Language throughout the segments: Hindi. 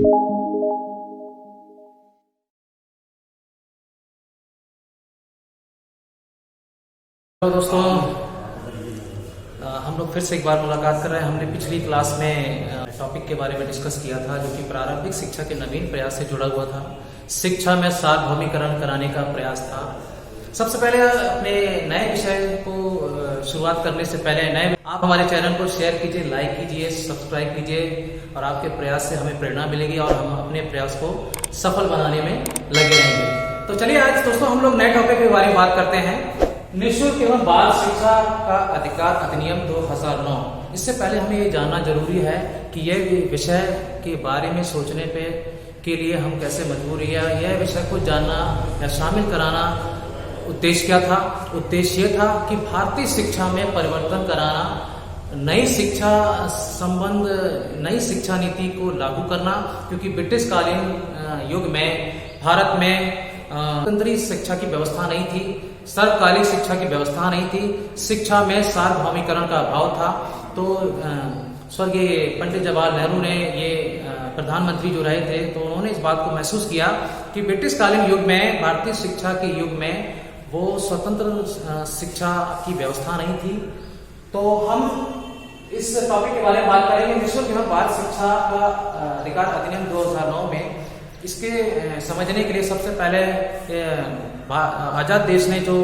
तो दोस्तों, हम लोग फिर से एक बार मुलाकात कर रहे हैं। हमने पिछली क्लास में टॉपिक के बारे में डिस्कस किया था जो कि प्रारंभिक शिक्षा के नवीन प्रयास से जुड़ा हुआ था। शिक्षा में सार्वभौमिकरण कराने का प्रयास था। सबसे पहले अपने नए विषय को शुरुआत करने से पहले आप हमारे चैनल को शेयर कीजिए, लाइक कीजिए, सब्सक्राइब कीजिए और आपके प्रयास से हमें प्रेरणा मिलेगी और हम अपने प्रयास को सफल बनाने में लगे रहेंगे। तो चलिए आज दोस्तों हम लोग नए टॉपिक के बारे में बात करते हैं। निःशुल्क एवं बाल शिक्षा का अधिकार अधिनियम 2009। इससे पहले हमें ये जानना जरूरी है कि यह विषय के बारे में सोचने के लिए हम कैसे मजबूर हैं। यह विषय को जानना या शामिल कराना उद्देश्य क्या था? उद्देश्य ये था कि भारतीय शिक्षा में परिवर्तन कराना, नई शिक्षा नीति को लागू करना, क्योंकि ब्रिटिश कालीन युग में भारत में केंद्रीय शिक्षा की व्यवस्था नहीं थी, सर्वकालिक शिक्षा की व्यवस्था नहीं थी, शिक्षा में सार्वभौमिकरण का अभाव था। तो स्वर्गीय पंडित जवाहरलाल नेहरू ने ये प्रधानमंत्री जो रहे थे तो उन्होंने इस बात को महसूस किया कि ब्रिटिश कालीन युग में, भारतीय शिक्षा के युग में वो स्वतंत्र शिक्षा की व्यवस्था नहीं थी। तो हम इस टॉपिक के बारे में बात करेंगे। निःशुल्क एवं बाल शिक्षा का अधिकार अधिनियम 2009 में इसके समझने के लिए सबसे पहले आजाद देश ने जो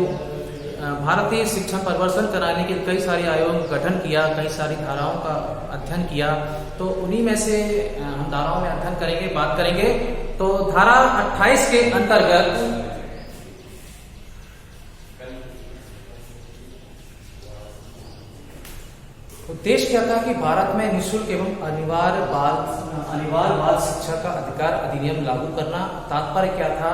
भारतीय शिक्षा परिवर्तन कराने के कई सारे आयोगों का गठन किया, कई सारी धाराओं का अध्ययन किया। तो उन्हीं में से हम धाराओं में अध्ययन करेंगे, बात करेंगे। तो धारा 28 के अंतर्गत उद्देश्य क्या था कि भारत में निःशुल्क एवं अनिवार्य बाल शिक्षा का अधिकार अधिनियम लागू करना। तात्पर्य क्या था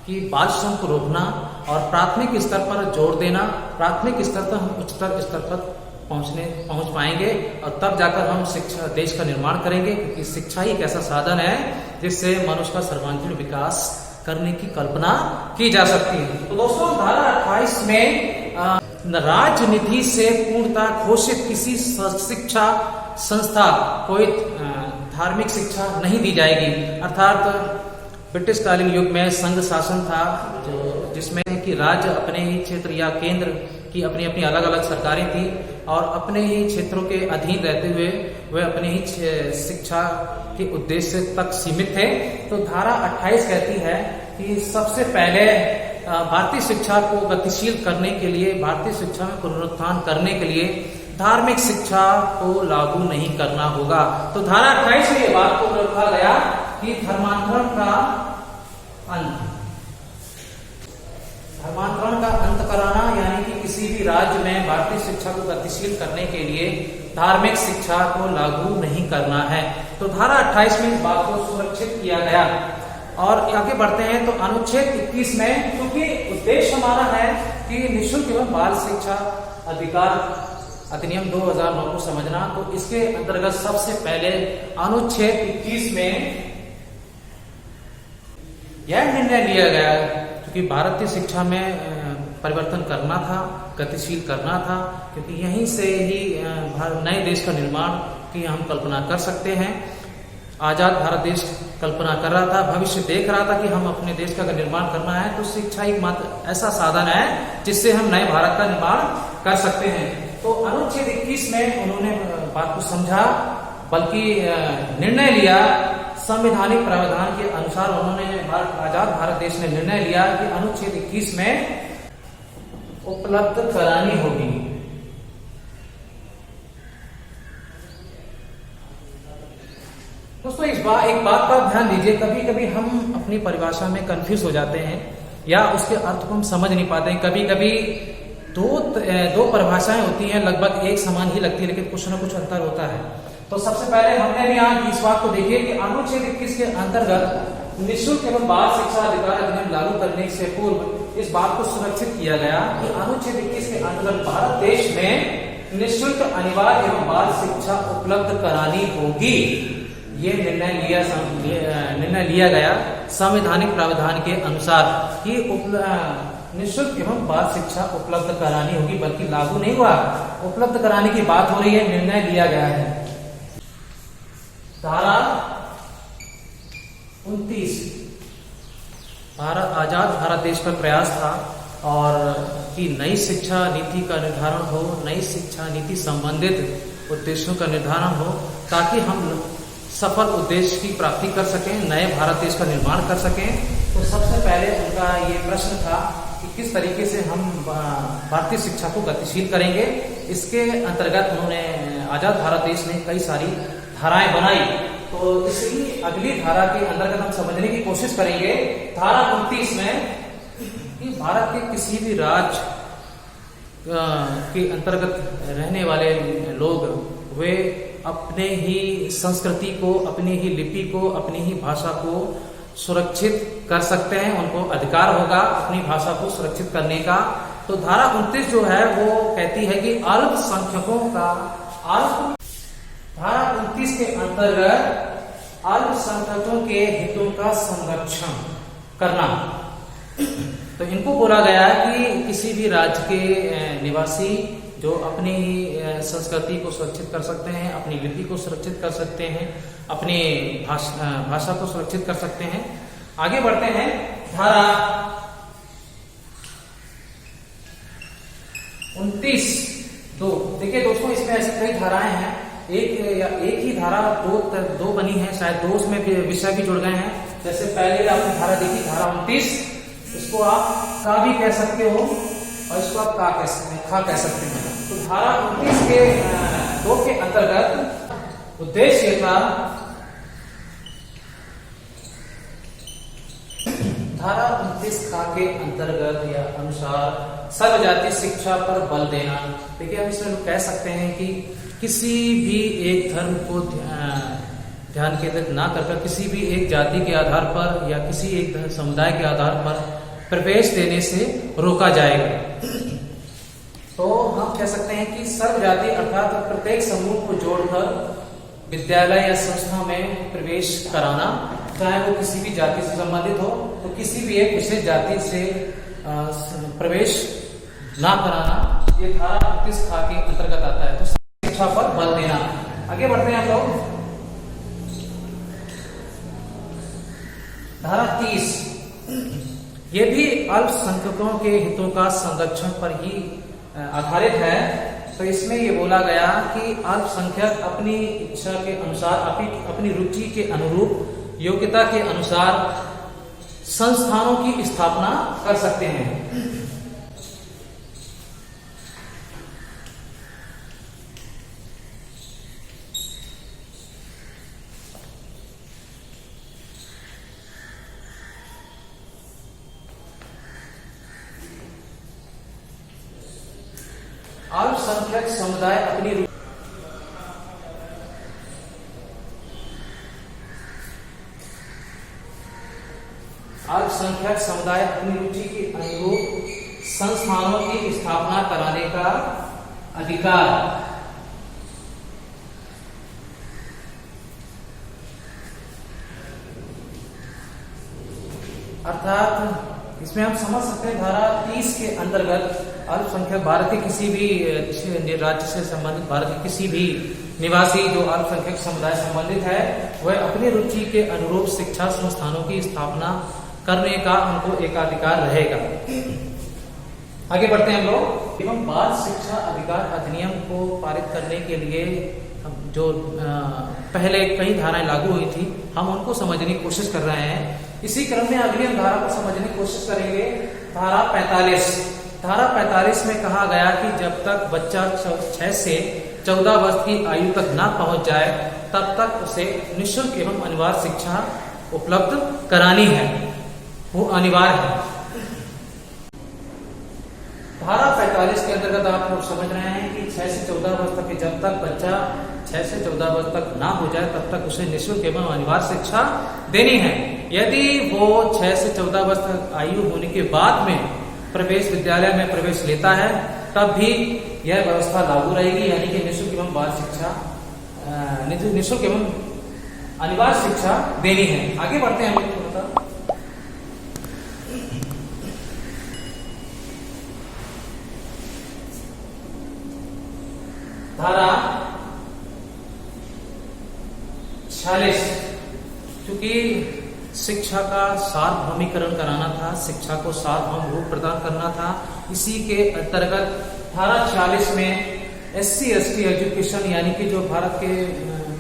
कि बाल श्रम को रोकना और प्राथमिक स्तर पर जोर देना। प्राथमिक स्तर पर हम उच्चतर स्तर पर पहुंच पाएंगे और तब जाकर हम देश का निर्माण करेंगे, क्योंकि शिक्षा ही एक ऐसा साधन है जिससे मनुष्य का सर्वांगीण विकास करने की कल्पना की जा सकती है। तो दोस्तों, धारा 28 में राजनीति से पूर्णतः घोषित किसी शिक्षा संस्था कोई धार्मिक शिक्षा नहीं दी जाएगी। अर्थात ब्रिटिश कालीन युग में संघ शासन था, जिसमें कि राज्य अपने ही क्षेत्र या केंद्र की अपनी अपनी अलग अलग सरकारें थी और अपने ही क्षेत्रों के अधीन रहते हुए वे अपने ही शिक्षा के उद्देश्य तक सीमित थे। तो धारा 28 कहती है कि सबसे पहले भारतीय शिक्षा को गतिशील करने के लिए, भारतीय शिक्षा में पुनरुत्थान करने के लिए धार्मिक शिक्षा को लागू नहीं करना होगा। तो धारा 28 में ये बात को रखा गया कि धर्मांतरण का अंत कराना, यानी कि किसी भी राज्य में भारतीय शिक्षा को गतिशील करने के लिए धार्मिक शिक्षा को लागू नहीं करना है। तो धारा 28 में इस बात को सुरक्षित किया गया। और आगे बढ़ते हैं तो अनुच्छेद 21 में, क्योंकि उद्देश्य हमारा है कि निःशुल्क एवं बाल शिक्षा अधिकार अधिनियम 2009 को समझना, तो इसके अंतर्गत सबसे पहले अनुच्छेद 21 में यह निर्णय लिया गया, क्योंकि भारतीय शिक्षा में परिवर्तन करना था, गतिशील करना था, क्योंकि यहीं से ही नए देश का निर्माण की हम कल्पना कर सकते हैं। आजाद भारत देश कल्पना कर रहा था, भविष्य देख रहा था कि हम अपने देश का निर्माण करना है, तो शिक्षा एक मात्र ऐसा साधन है जिससे हम नए भारत का निर्माण कर सकते हैं। तो अनुच्छेद 21 में उन्होंने बात को समझा, बल्कि निर्णय लिया संवैधानिक प्रावधान के अनुसार। उन्होंने आजाद भारत देश ने निर्णय लिया कि अनुच्छेद 21 में उपलब्ध करानी होगी। दोस्तों, एक बात का ध्यान दीजिए, कभी कभी हम अपनी परिभाषा में कंफ्यूज हो जाते हैं या उसके अर्थ को हम समझ नहीं पाते हैं। कभी कभी दो परिभाषाएं होती हैं, लगभग एक समान ही लगती है, लेकिन कुछ ना कुछ अंतर होता है। तो सबसे पहले हमने भी यहाँ इस बात को देखिए कि अनुच्छेद 21 के अंतर्गत निःशुल्क एवं बाल शिक्षा अधिकार अधिनियम लागू करने से पूर्व इस बात को सुरक्षित किया गया कि अनुच्छेद 21 के अंतर्गत भारत देश में निःशुल्क अनिवार्य एवं बाल शिक्षा उपलब्ध करानी होगी। ये निर्णय लिया गया संवैधानिक प्रावधान के अनुसार कि निःशुल्क एवं बाल शिक्षा उपलब्ध करानी होगी, बल्कि लागू नहीं हुआ, उपलब्ध कराने की बात हो रही है, निर्णय लिया गया है। धारा 29 भारत आजाद भारत देश का प्रयास था और कि नई शिक्षा नीति का निर्धारण हो, नई शिक्षा नीति संबंधित उद्देश्यों का निर्धारण हो, ताकि हम सफल उद्देश्य की प्राप्ति कर सकें, नए भारत देश का निर्माण कर सकें। तो सबसे पहले उनका ये प्रश्न था कि किस तरीके से हम भारतीय शिक्षा को गतिशील करेंगे। इसके अंतर्गत उन्होंने आजाद भारत देश ने कई सारी धाराएं बनाई। तो इसी अगली धारा के अंतर्गत हम समझने की कोशिश करेंगे। धारा 29 में कि भारत के किसी भी राज्य के अंतर्गत रहने वाले लोग वे अपने ही संस्कृति को, अपनी ही लिपि को, अपनी ही भाषा को सुरक्षित कर सकते हैं। उनको अधिकार होगा अपनी भाषा को सुरक्षित करने का। तो धारा 29 जो है वो कहती है कि अल्पसंख्यकों का धारा 29 के अंतर्गत अल्पसंख्यकों के हितों का संरक्षण करना। तो इनको बोला गया कि किसी भी राज्य के निवासी जो अपनी संस्कृति को सुरक्षित कर सकते हैं, अपनी लिपि को सुरक्षित कर सकते हैं, अपनी भाषा को सुरक्षित कर सकते हैं। आगे बढ़ते हैं। धारा 29(2) देखिए दोस्तों, इसमें ऐसी कई धाराएं हैं। एक ही धारा दो बनी है, शायद दो उसमें विषय भी जुड़ गए हैं। जैसे पहले आपने धारा देखी, धारा 29, इसको आप का भी कह सकते हो और इसको आप का कह सकते हैं, खा कह सकते हैं। तो धारा 29 के 2 के अंतर्गत उद्देश्य था, धारा 29 खा के अंतर्गत या अनुसार सर्वजातीय शिक्षा पर बल देना। देखिए हम इसमें कह सकते हैं कि किसी भी एक धर्म को ध्यान केंद्रित ना कर किसी भी एक जाति के आधार पर या किसी एक समुदाय के आधार पर प्रवेश देने से रोका जाएगा। तो हम कह सकते हैं कि सर्वजातीय अर्थात प्रत्येक समूह को जोड़कर विद्यालय या संस्था में प्रवेश कराना, चाहे वो किसी भी जाति से संबंधित हो, तो किसी भी एक विशेष जाति से प्रवेश ना कराना, ये धारा 29 खा के अंतर्गत आता है। तो शिक्षा पर बल देना। आगे बढ़ते हैं हम लोग। धारा 30 ये भी अल्पसंख्यकों के हितों का संरक्षण पर ही आधारित है। तो इसमें ये बोला गया कि अल्पसंख्यक अपनी इच्छा के अनुसार, अपनी रुचि के अनुरूप, योग्यता के अनुसार संस्थानों की स्थापना कर सकते हैं। अल्पसंख्यक समुदाय अपनी रुचि के अनुरूप संस्थानों की स्थापना कराने का अधिकार। अर्थात इसमें हम समझ सकते हैं धारा 30 के अंतर्गत अल्पसंख्यक भारत के किसी भी राज्य से संबंधित, भारत के किसी भी निवासी जो अल्पसंख्यक समुदाय संबंधित है, वह अपनी रुचि के अनुरूप शिक्षा संस्थानों की स्थापना करने का उनको एकाधिकार रहेगा। आगे बढ़ते हैं हम लोग। एवं बाल शिक्षा अधिकार अधिनियम को पारित करने के लिए जो पहले कई धाराएं लागू हुई थी, हम उनको समझने की कोशिश कर रहे हैं। इसी क्रम में अगली हम धारा को समझने की कोशिश करेंगे। धारा 45। धारा 45 में कहा गया कि जब तक बच्चा 6 से 14 वर्ष की आयु तक ना पहुंच जाए, तब तक उसे निःशुल्क एवं अनिवार्य शिक्षा उपलब्ध करानी है, वो अनिवार्य है। धारा 45 के अंतर्गत आप लोग समझ रहे हैं कि 6 से 14 वर्ष तक, जब तक बच्चा 6 से 14 वर्ष तक ना हो जाए, तब तक उसे निःशुल्क एवं अनिवार्य शिक्षा देनी है। यदि वो 6 से 14 वर्ष तक आयु होने के बाद में प्रवेश विद्यालय में प्रवेश लेता है, तब भी यह व्यवस्था लागू रहेगी, यानी कि निःशुल्क एवं बाल शिक्षा, निःशुल्क एवं अनिवार्य शिक्षा देनी है। आगे बढ़ते हैं हम थोड़ा सा। धारा 46, क्योंकि शिक्षा का सार्वभौमिकरण कराना था, शिक्षा को सार्वभौम रूप प्रदान करना था। इसी के अंतर्गत धारा 46 में SC/ST एजुकेशन, यानी कि जो भारत के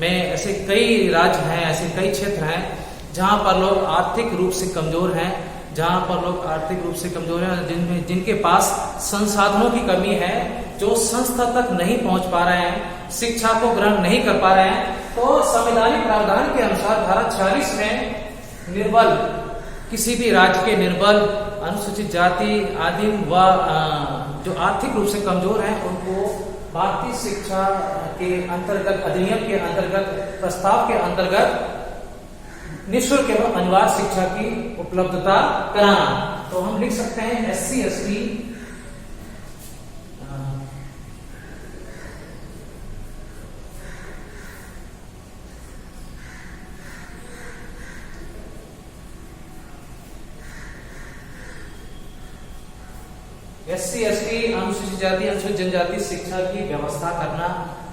में ऐसे कई राज्य हैं, ऐसे कई क्षेत्र हैं जहां पर लोग आर्थिक रूप से कमजोर हैं, जहां पर लोग आर्थिक रूप से कमजोर हैं, जिनके पास संसाधनों की कमी है, जो संस्था तक नहीं पहुंच पा रहे हैं, शिक्षा को ग्रहण नहीं कर पा रहे हैं, तो संवैधानिक प्रावधान के अनुसार धारा 46 में निर्बल, किसी भी राज्य के निर्बल, अनुसूचित जाति, आदिम व जो आर्थिक रूप से कमजोर हैं, उनको भारतीय शिक्षा के अंतर्गत, अधिनियम के अंतर्गत, प्रस्ताव के अंतर्गत निःशुल्क एवं अनिवार्य शिक्षा की उपलब्धता कराना। तो हम लिख सकते हैं SC/ST अनुसूचित जाति, अनुसूचित जनजाति शिक्षा की व्यवस्था करना,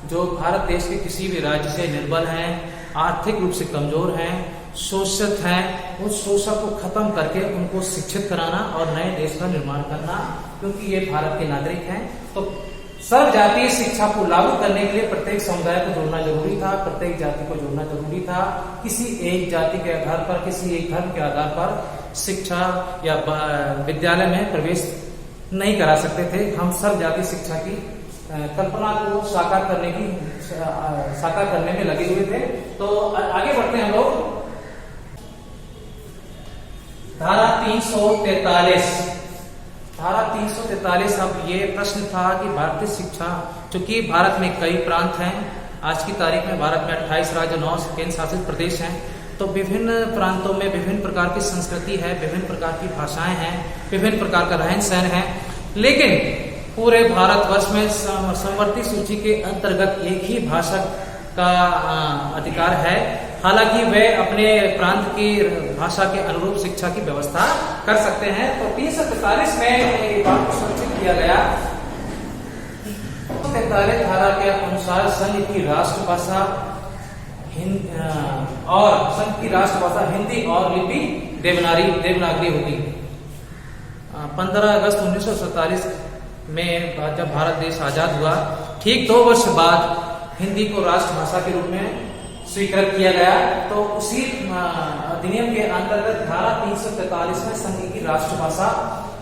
जो भारत देश के किसी भी राज्य से निर्बल हैं, आर्थिक रूप से कमजोर हैं, शोषित हैं, उस शोषण को खत्म करके उनको शिक्षित कराना और नए देश का निर्माण करना, क्योंकि ये भारत के नागरिक हैं। तो सर्वजातीय शिक्षा को लागू करने के लिए प्रत्येक समुदाय को जोड़ना जरूरी था, प्रत्येक जाति को जोड़ना जरूरी था। किसी एक जाति के आधार पर, किसी एक धर्म के आधार पर शिक्षा या विद्यालय में प्रवेश नहीं करा सकते थे। हम सर्व जातीय शिक्षा की कल्पना को साकार करने में लगे हुए थे। तो आगे बढ़ते हैं हम लोग। धारा 343, धारा 343, अब ये प्रश्न था कि भारतीय शिक्षा, चूंकि भारत में कई प्रांत हैं, आज की तारीख में भारत में 28 राज्य, 9 केंद्र शासित प्रदेश हैं, तो विभिन्न प्रांतों में विभिन्न प्रकार की संस्कृति है, विभिन्न प्रकार की भाषाएं हैं, विभिन्न प्रकार का रहन सहन है। लेकिन पूरे भारतवर्ष में समवर्ती सूची के अंतर्गत एक ही भाषा का अधिकार है, हालांकि वे अपने प्रांत की भाषा के अनुरूप शिक्षा की व्यवस्था कर सकते हैं। तो 343 में एक बात को सुनिश्चित किया गया, 43 धारा के अनुसार संघ की राष्ट्रभाषा और संघ की राष्ट्रभाषा हिंदी और लिपि देवनागरी होगी। 15 अगस्त 1947 में जब भारत देश आजाद हुआ, ठीक 2 वर्ष बाद हिंदी को राष्ट्रभाषा के रूप में स्वीकृत किया गया। तो उसी अधिनियम के अंतर्गत धारा 343 में संघ की राष्ट्रभाषा,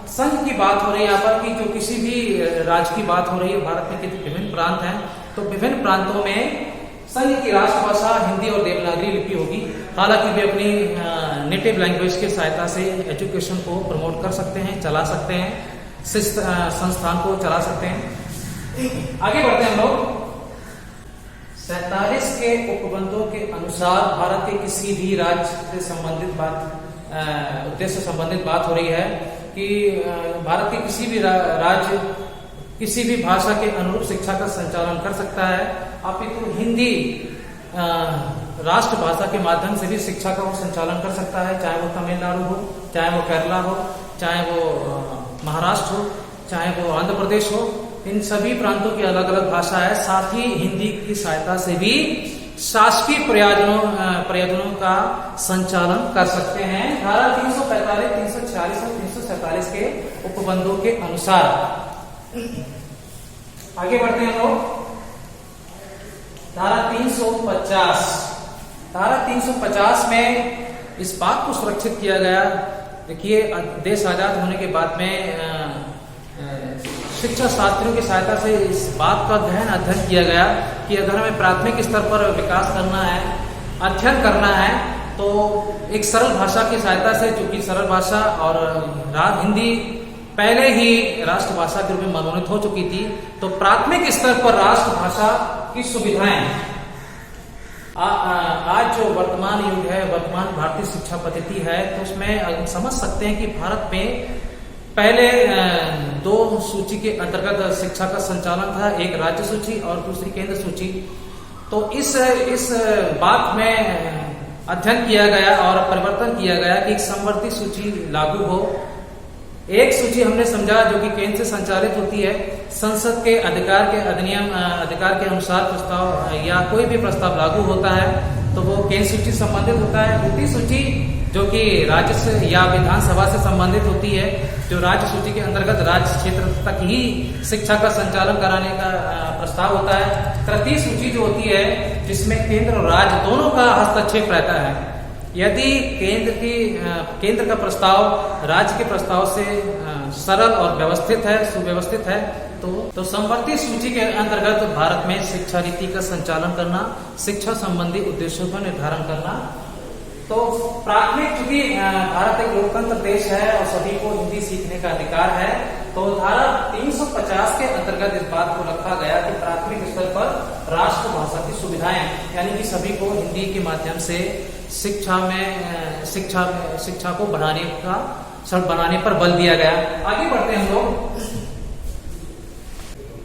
संघ की बात हो रही है यहाँ पर कि जो किसी भी राज्य की बात हो रही है, भारत में कितने विभिन्न प्रांत हैं, तो विभिन्न प्रांतों में संघ की राष्ट्रभाषा हिंदी और देवनागरी लिपि होगी। हालांकि वे अपनी नेटिव लैंग्वेज की सहायता से एजुकेशन को प्रमोट कर सकते हैं, चला सकते हैं, संस्थान को चला सकते हैं। आगे बढ़ते हैं हम लोग। 47 के उपबंधों के अनुसार भारत के किसी भी राज्य से संबंधित उद्देश्य से संबंधित बात हो रही है कि भारत के किसी भी राज्य किसी भी भाषा के अनुरूप शिक्षा का संचालन कर सकता है, अपितु हिंदी राष्ट्रभाषा के माध्यम से भी शिक्षा का वो संचालन कर सकता है, चाहे वो तमिलनाडु हो, चाहे वो केरला हो, चाहे वो महाराष्ट्र हो, चाहे वो आंध्र प्रदेश हो। इन सभी प्रांतों की अलग अलग भाषा है। साथ ही हिंदी की सहायता से भी शासकीय प्रयोजनों का संचालन कर सकते हैं। धारा 345, 346 और 347 के उपबंधों के अनुसार। आगे बढ़ते हैं लोग। धारा 350, धारा 350 में इस बात को सुरक्षित किया गया, देखिए देश आजाद होने के बाद में शिक्षा शास्त्रियों की सहायता से इस बात का गहन अध्ययन किया गया कि अगर हमें प्राथमिक स्तर पर विकास करना है, अध्ययन करना है, तो एक सरल भाषा की सहायता से, चूंकि सरल भाषा और हिंदी पहले ही राष्ट्रभाषा के रूप में मनोनीत हो चुकी थी, तो प्राथमिक स्तर पर राष्ट्रभाषा की सुविधाएं आज जो वर्तमान युग है, वर्तमान भारतीय शिक्षा पद्धति है, तो उसमें समझ सकते हैं कि भारत में पहले 2 सूची के अंतर्गत शिक्षा का संचालन था, एक राज्य सूची और दूसरी केंद्र सूची। तो इस बात में अध्ययन किया गया और परिवर्तन किया गया कि एक समवर्ती सूची लागू हो। एक सूची हमने समझा जो कि केंद्र से संचालित होती है, संसद के अधिकार के अनुसार प्रस्ताव या कोई भी प्रस्ताव लागू होता है, तो वो केंद्र सूची से संबंधित होता है। द्वितीय सूची जो कि राज्य से या विधानसभा से संबंधित होती है, जो राज्य सूची के अंतर्गत राज्य क्षेत्र तक ही शिक्षा का संचालन कराने का प्रस्ताव होता है। तृतीय सूची जो होती है जिसमें केंद्र और राज्य दोनों का हस्तक्षेप रहता है। यदि केंद्र का प्रस्ताव राज्य के प्रस्ताव से सरल और व्यवस्थित है, सुव्यवस्थित है, तो समवर्ती सूची के अंतर्गत भारत में शिक्षा नीति का संचालन करना, शिक्षा संबंधी उद्देश्यों का निर्धारण करना। तो प्राथमिक, चूंकि भारत एक लोकतंत्र देश है और सभी को हिंदी सीखने का अधिकार है, तो धारा 350 के अंतर्गत इस बात को रखा गया कि प्राथमिक स्तर पर राष्ट्रभाषा की सुविधाएं, यानी कि सभी को हिंदी के माध्यम से शिक्षा को बनाने पर बल दिया गया। आगे बढ़ते हैं हम लोग।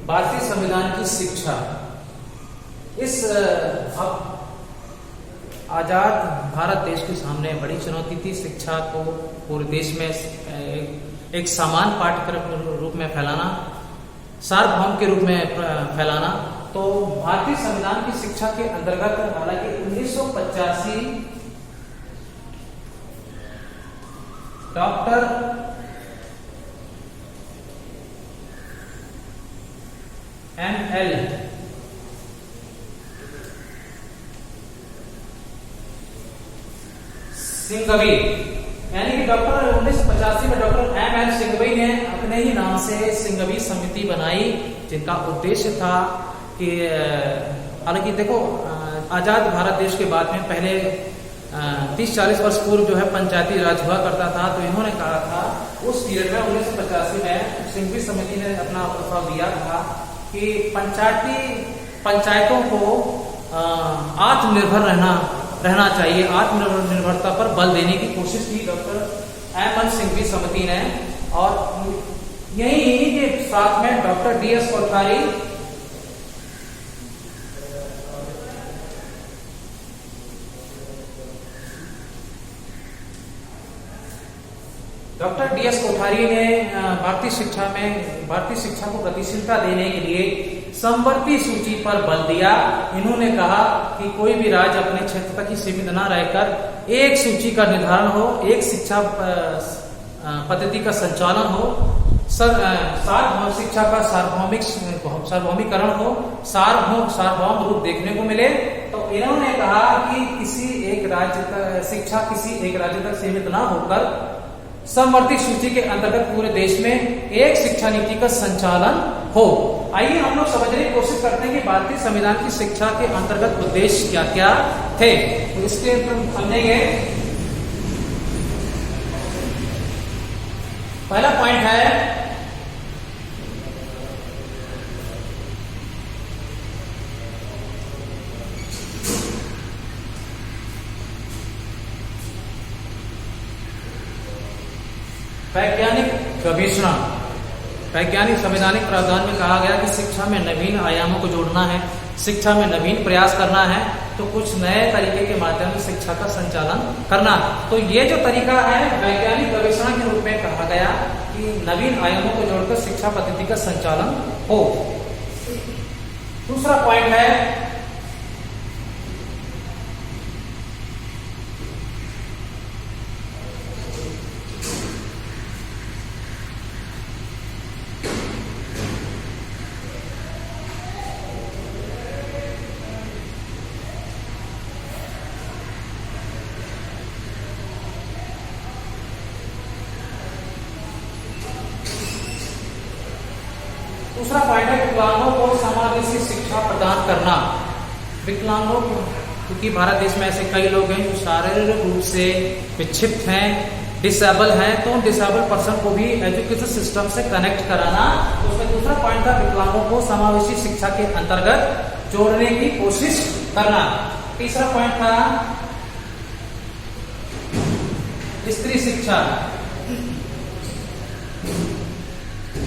भारतीय संविधान की शिक्षा, इस आजाद भारत देश के सामने बड़ी चुनौती थी शिक्षा को पूरे देश में एक समान पाठ्यक्रम के रूप में फैलाना, सार्वभौम के रूप में फैलाना। तो भारतीय संविधान की शिक्षा के अंतर्गत हालांकि 1985 डॉक्टर M.L. सिंघवी, यानी कि डॉक्टर 1985 में डॉक्टर M.L. सिंघवी ने अपने ही नाम से सिंघवी समिति बनाई, जिनका उद्देश्य था कि हालांकि देखो आजाद भारत देश के बाद में पहले 30-40 वर्ष पूर्व जो है पंचायती राज हुआ करता था। तो इन्होंने कहा था उस पीरियड में 1985 में सिंघवी समिति ने अपना प्रस्ताव दिया था कि पंचायतों को आत्मनिर्भर रहना चाहिए, आत्मनिर्भरता पर बल देने की कोशिश की डॉक्टर M.L. सिंघवी समिति ने। और यही के साथ में doctor D.S. Kothari, doctor D.S. Kothari ने भारतीय शिक्षा को गतिशीलता देने के लिए समवर्ती सूची पर बल दिया। इन्होंने कहा कि कोई भी राज्य अपने क्षेत्र तक ही सीमित न रहकर एक सूची का निर्धारण हो, एक शिक्षा पद्धति का संचालन हो, शिक्षा का सार्वभौमिकरण हो, सार्वभौम रूप देखने को मिले। तो इन्होंने कहा कि किसी एक राज्य तक सीमित न होकर समवर्ती सूची के अंतर्गत पूरे देश में एक शिक्षा नीति का संचालन हो। आइए हम लोग समझने की कोशिश करते हैं कि भारतीय संविधान की शिक्षा के अंतर्गत उद्देश्य क्या क्या थे। तो इसके समझेंगे। पहला पॉइंट है वैज्ञानिक गवेषणा। वैज्ञानिक संवैधानिक प्रावधान में कहा गया कि शिक्षा में नवीन आयामों को जोड़ना है, शिक्षा में नवीन प्रयास करना है, तो कुछ नए तरीके के माध्यम से शिक्षा का संचालन करना। तो ये जो तरीका है वैज्ञानिक गवेषणा के रूप में कहा गया कि नवीन आयामों को जोड़कर शिक्षा पद्धति का संचालन हो। दूसरा पॉइंट है विकलांगों को समावेशी शिक्षा प्रदान करना। विकलांगों को, क्योंकि भारत देश में ऐसे कई लोग हैं जो शारीरिक रूप से विक्षिप्त हैं, डिसेबल हैं, तो डिसेबल पर्सन को भी एजुकेशन सिस्टम से कनेक्ट कराना। तो उसका दूसरा पॉइंट था विकलांगों को समावेशी शिक्षा के अंतर्गत जोड़ने की कोशिश करना। तीसरा पॉइंट था स्त्री शिक्षा।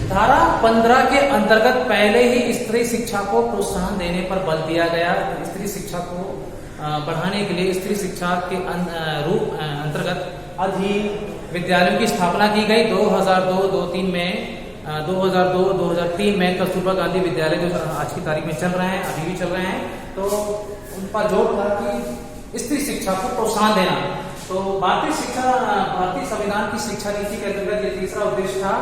धारा 15 के अंतर्गत पहले ही स्त्री शिक्षा को प्रोत्साहन देने पर बल दिया गया। स्त्री शिक्षा को बढ़ाने के लिए स्त्री शिक्षा के अंतर्गत अधीन विद्यालयों की स्थापना की गई। 2002-2003 में कस्तूरबा गांधी विद्यालय जो आज की तारीख में चल रहे हैं, अभी भी चल रहे हैं, तो उन पर जोर था कि स्त्री शिक्षा को प्रोत्साहन देना। तो भारतीय संविधान की शिक्षा नीति के अंतर्गत ये तीसरा उद्देश्य था,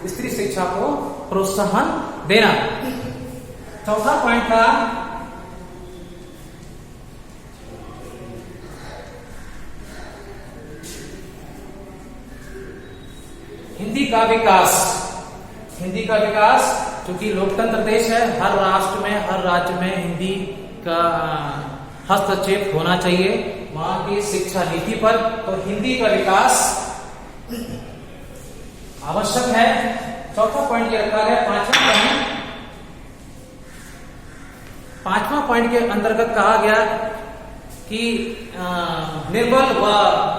स्त्री शिक्षा को प्रोत्साहन देना। चौथा पॉइंट था हिंदी का विकास। हिंदी का विकास, क्योंकि लोकतंत्र देश है, हर राष्ट्र में, हर राज्य में हिंदी का हस्तक्षेप होना चाहिए वहां की शिक्षा नीति पर। तो हिंदी का विकास आवश्यक है। चौथा पॉइंट ये रखा गया। पांचवा पॉइंट के अंतर्गत कहा गया कि निर्बल व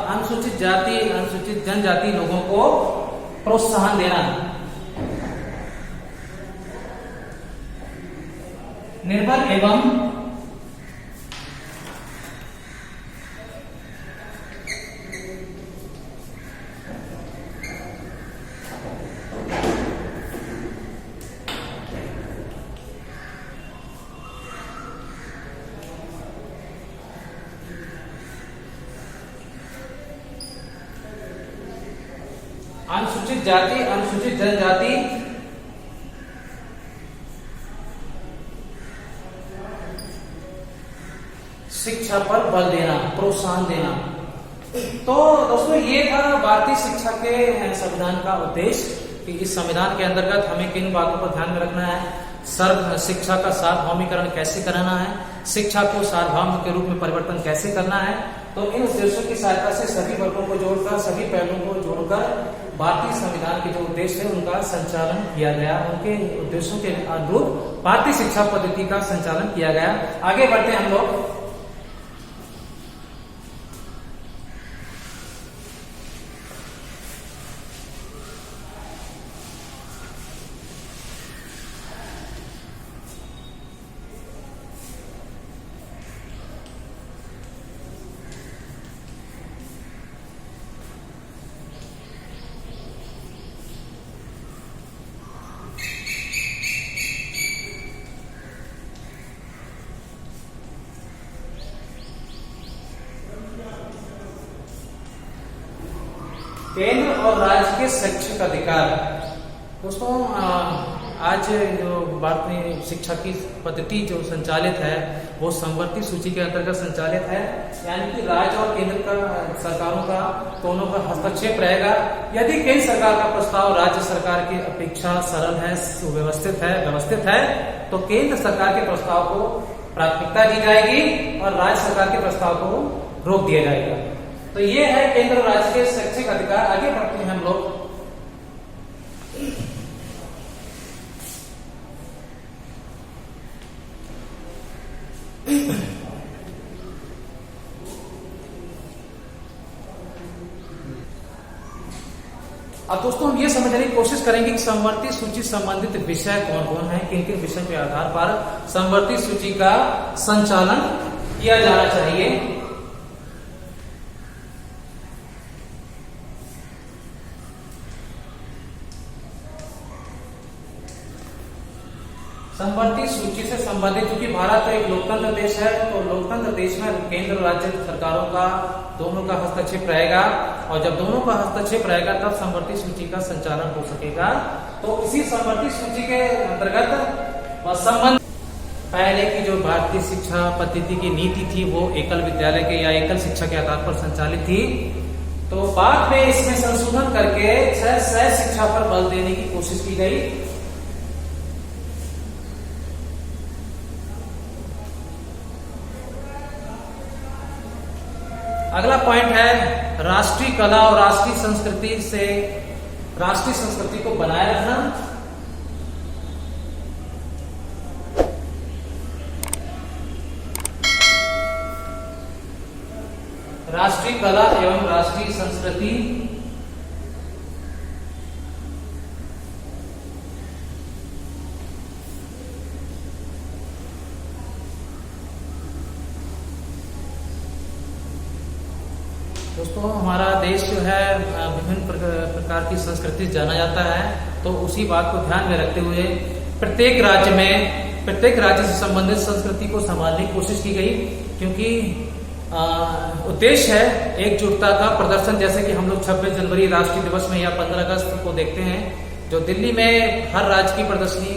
अनुसूचित जाति, अनुसूचित जनजाति लोगों को प्रोत्साहन देना। निर्बल एवं अनुसूचित जाति, अनुसूचित जनजाति शिक्षा पर बल देना, प्रोत्साहन देना। तो दोस्तों ये था भारतीय शिक्षा के संविधान का उद्देश्य कि इस संविधान के अंतर्गत हमें किन बातों को ध्यान में रखना है। शिक्षा का सार्वभौमिकरण कैसे कराना है, शिक्षा को सार्वभौम के रूप में परिवर्तन कैसे करना है। तो इन उद्देश्यों की सहायता से सभी वर्गों को जोड़कर, सभी पहलुओं को जोड़कर भारतीय संविधान के जो उद्देश्य है उनका संचालन किया गया। उनके उद्देश्यों के अनुरूप भारतीय शिक्षा पद्धति का संचालन किया गया। आगे बढ़ते हैं हम लोग। केंद्र और राज्य के शैक्षिक अधिकार। दोस्तों आज जो भारतीय शिक्षा की पद्धति जो संचालित है वो समवर्ती सूची के अंतर्गत संचालित है, यानी कि राज्य और केंद्र का सरकारों का दोनों का हस्तक्षेप रहेगा। यदि केंद्र सरकार का प्रस्ताव राज्य सरकार की अपेक्षा सरल है, सुव्यवस्थित है, व्यवस्थित है, तो केंद्र सरकार के प्रस्ताव को प्राथमिकता दी जाएगी और राज्य सरकार के प्रस्ताव को रोक दिया जाएगा। तो ये है केंद्र और राज्य के शैक्षिक अधिकार। आगे बढ़ते हैं हम लोग। अब दोस्तों हम ये समझने की कोशिश करेंगे कि समवर्ती सूची संबंधित विषय कौन कौन है, किन किन विषय के आधार पर समवर्ती सूची का संचालन किया जाना चाहिए। समवर्ती सूची से संबंधित, क्योंकि भारत एक लोकतंत्र देश है, तो लोकतंत्र देश में केंद्र और राज्य सरकारों का दोनों का हस्तक्षेप रहेगा, और जब दोनों का हस्तक्षेप रहेगा तब समवर्ती सूची का संचालन हो सकेगा। तो इसी समवर्ती सूची के अंतर्गत संबंध पहले की जो भारतीय शिक्षा पद्धति की नीति थी वो एकल विद्यालय के या एकल शिक्षा के आधार पर संचालित थी। तो बाद में इसमें संशोधन करके सह शिक्षा पर बल देने की कोशिश की गई। अगला पॉइंट है राष्ट्रीय कला और राष्ट्रीय संस्कृति को बनाए रखना। राष्ट्रीय कला एवं राष्ट्रीय संस्कृति दोस्तों हमारा देश जो है विभिन्न प्रकार की संस्कृति जाना जाता है, तो उसी बात को ध्यान में रखते हुए प्रत्येक राज्य से संबंधित संस्कृति को संभालने की कोशिश की गई, क्योंकि उद्देश्य है एकजुटता का प्रदर्शन, जैसे कि हम लोग 26 जनवरी राष्ट्रीय दिवस में या 15 अगस्त को देखते हैं, जो दिल्ली में हर राज्य की प्रदर्शनी,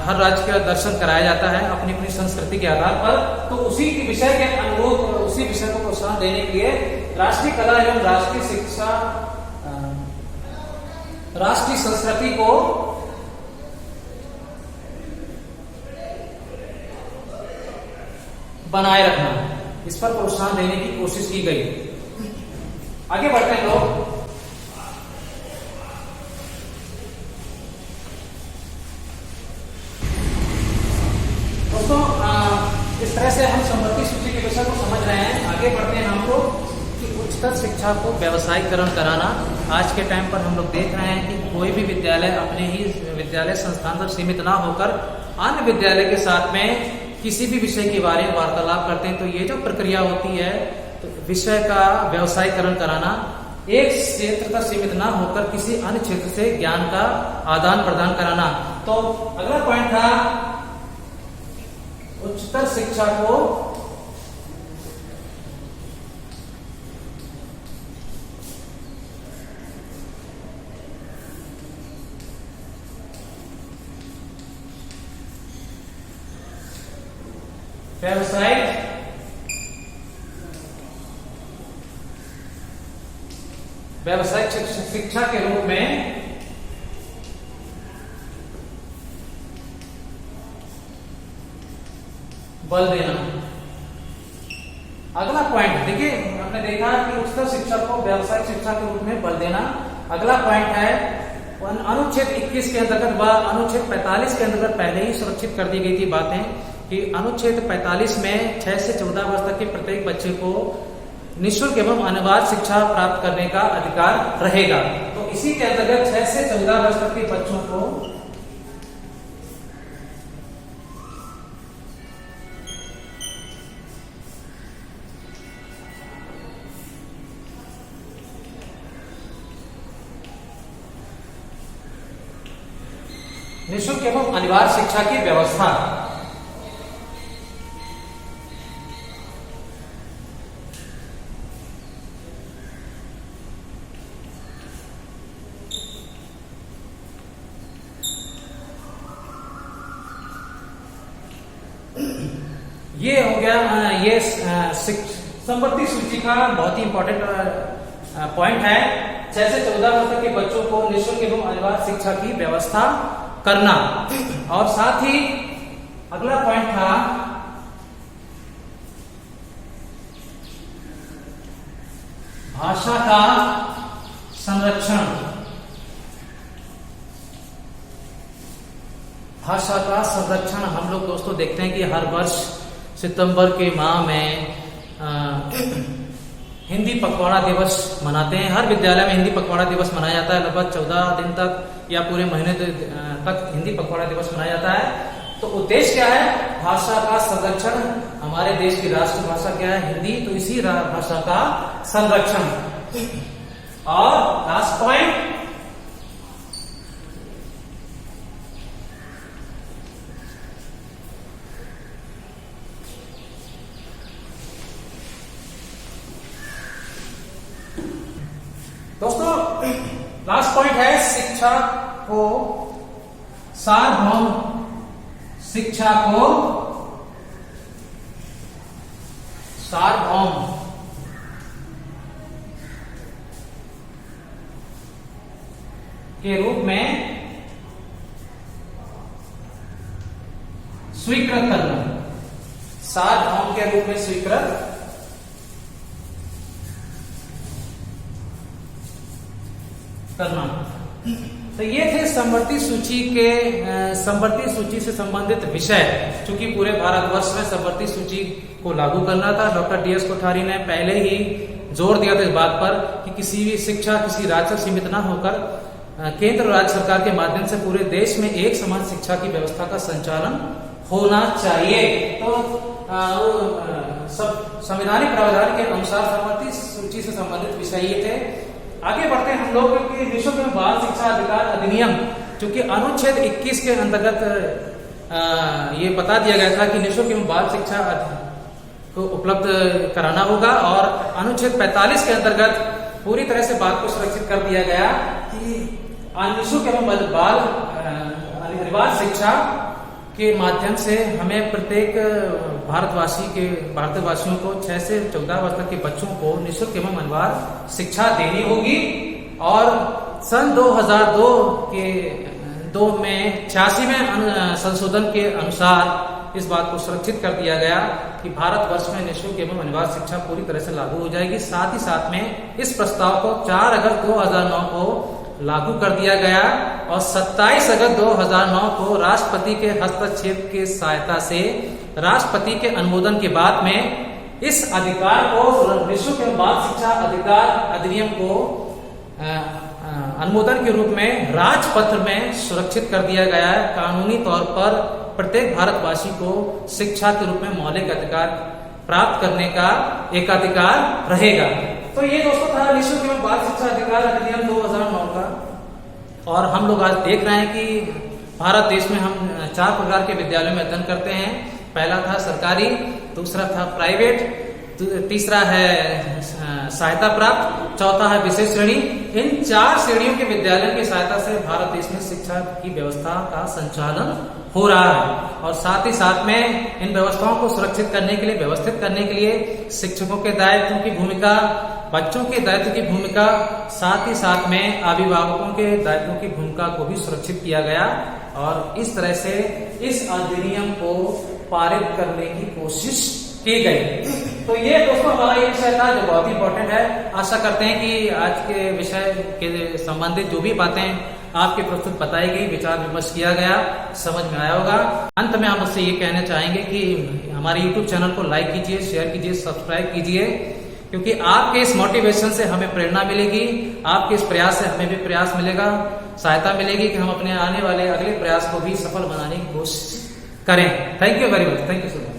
हर राज्य का दर्शन कराया जाता है अपनी अपनी संस्कृति के आधार पर। तो उसी के विषय के अनुरूप, उसी विषय को प्रोत्साहन देने के लिए राष्ट्रीय कला एवं राष्ट्रीय शिक्षा, राष्ट्रीय संस्कृति को बनाए रखना, इस पर प्रोत्साहन देने की कोशिश की गई। आगे बढ़ते हैं लोग। दोस्तों, इस तरह से हम संपत्ति सूची के विषय को समझ रहे हैं। आगे बढ़ते हैं हम लोग कि उच्चतर शिक्षा को व्यावसायीकरण कराना। आज के टाइम पर हम लोग देख रहे हैं कि कोई भी विद्यालय अपने ही विद्यालय संस्थान तक सीमित ना होकर अन्य विद्यालय के साथ में किसी भी विषय के बारे में वार्तालाप करते हैं। तो ये जो प्रक्रिया होती है, तो विषय का व्यवसायीकरण कराना, एक क्षेत्र तक सीमित ना होकर किसी अन्य क्षेत्र से ज्ञान का आदान प्रदान कराना। तो अगला पॉइंट था उच्चतर शिक्षा को व्यावसायिक शिक्षा के रूप में बल देना। अगला पॉइंट देखिए, हमने देखा कि उच्चतर शिक्षा को व्यावसायिक शिक्षा के रूप में बल देना। अगला पॉइंट है अनुच्छेद 21 के अंतर्गत व अनुच्छेद 45 के अंतर्गत पहले ही सुरक्षित कर दी गई थी बातें कि अनुच्छेद 45 में 6 से 14 वर्ष तक के प्रत्येक बच्चे को निःशुल्क एवं अनिवार्य शिक्षा प्राप्त करने का अधिकार रहेगा। तो इसी के अंतर्गत 6 से 14 वर्ष तक के बच्चों को निःशुल्क एवं अनिवार्य शिक्षा की व्यवस्था। ये हो गया, ये संपत्ति सूची का बहुत ही इंपॉर्टेंट पॉइंट है। 6 से 14 वर्ष तक के बच्चों को निःशुल्क एवं अनिवार्य शिक्षा की व्यवस्था करना। और साथ ही अगला पॉइंट था भाषा का संरक्षण। भाषा का संरक्षण हम लोग दोस्तों देखते हैं कि हर वर्ष सितंबर के माह में हिंदी पखवाड़ा दिवस मनाते हैं। हर विद्यालय में हिंदी पखवाड़ा दिवस मनाया जाता है। लगभग 14 दिन तक या पूरे महीने तक हिंदी पखवाड़ा दिवस मनाया जाता है। तो उद्देश्य क्या है? भाषा का संरक्षण। हमारे देश की राष्ट्रभाषा क्या है? हिंदी। तो इसी भाषा का संरक्षण। और लास्ट पॉइंट, दोस्तों लास्ट पॉइंट है शिक्षा को सार्वभौम, शिक्षा को सार्वभौम के रूप में स्वीकृत करना। सार्वभौम के रूप में स्वीकृत करना। तो ये थे समवर्ती सूची के समवर्ती सूची से संबंधित विषय। चूंकि पूरे भारतवर्ष में समवर्ती सूची को लागू करना था, डॉक्टर DS कोठारी ने पहले ही जोर दिया था इस बात पर कि किसी भी शिक्षा किसी राज्य तक सीमित न होकर केंद्र और राज्य सरकार के माध्यम से पूरे देश में एक समान शिक्षा की व्यवस्था का संचालन होना चाहिए। तो सब संवैधानिक प्रावधान के अनुसार समवर्ती सूची से संबंधित विषय ये थे। आगे बढ़ते हैं हम लोग कि निःशुल्क एवं बाल शिक्षा अधिकार अधिनियम, चूंकि अनुच्छेद 21 के अंतर्गत ये बता दिया गया था कि निःशुल्क एवं बाल शिक्षा को उपलब्ध कराना होगा। और अनुच्छेद 45 के अंतर्गत पूरी तरह से बात को सुरक्षित कर दिया गया कि निःशुल्क एवं बाल अनिवार्य शिक्षा के माध्यम से हमें प्रत्येक भारतवासियों को 6 से 14 वर्ष तक के बच्चों को निःशुल्क एवं अनिवार्य शिक्षा देनी होगी। और सन 2002 में 86वें संशोधन के अनुसार इस बात को सुरक्षित कर दिया गया कि भारतवर्ष में निःशुल्क एवं अनिवार्य शिक्षा पूरी तरह से लागू हो जाएगी। साथ ही साथ में इस प्रस्ताव को 4 अगस्त 2009 को लागू कर दिया गया और 27 अगस्त 2009 को राष्ट्रपति के हस्तक्षेप की सहायता से राष्ट्रपति के अनुमोदन के बाद में इस अधिकार को निःशुल्क एवं बाल शिक्षा अधिकार अधिनियम को अनुमोदन के रूप में राजपत्र में सुरक्षित कर दिया गया है। कानूनी तौर पर प्रत्येक भारतवासी को शिक्षा के रूप में मौलिक अधिकार प्राप्त करने का एकाधिकार रहेगा। तो ये दोस्तों था निःशुल्क एवं बाल शिक्षा अधिकार अधिनियम 2009 का। और हम लोग आज देख रहे हैं कि भारत देश में हम 4 प्रकार के विद्यालयों में अध्ययन करते हैं। पहला था सरकारी, दूसरा था प्राइवेट, तीसरा है सहायता प्राप्त, चौथा है विशेष श्रेणी। इन 4 श्रेणियों के विद्यालयों की सहायता से भारत देश में शिक्षा की व्यवस्था का संचालन हो रहा है। और साथ ही साथ में इन व्यवस्थाओं को सुरक्षित करने के लिए, व्यवस्थित करने के लिए शिक्षकों के दायित्व की भूमिका, बच्चों के दायित्व की भूमिका, साथ ही साथ में अभिभावकों के दायित्वों की भूमिका को भी सुरक्षित किया गया। और इस तरह से इस अधिनियम को पारित करने की कोशिश की गई। तो ये दोस्तों हमारा ये विषय था जो बहुत ही इंपॉर्टेंट है। आशा करते हैं कि आज के विषय के संबंधित जो भी बातें आपके प्रस्तुत बताई गई, विचार विमर्श किया गया, समझ में आया होगा। अंत में हम उससे ये कहना चाहेंगे कि हमारे YouTube चैनल को लाइक कीजिए, शेयर कीजिए, सब्सक्राइब कीजिए, क्योंकि आपके इस मोटिवेशन से हमें प्रेरणा मिलेगी, आपके इस प्रयास से हमें भी प्रयास मिलेगा, सहायता मिलेगी कि हम अपने आने वाले अगले प्रयास को भी सफल बनाने की कोशिश करें। Thank you very much. Thank you so much.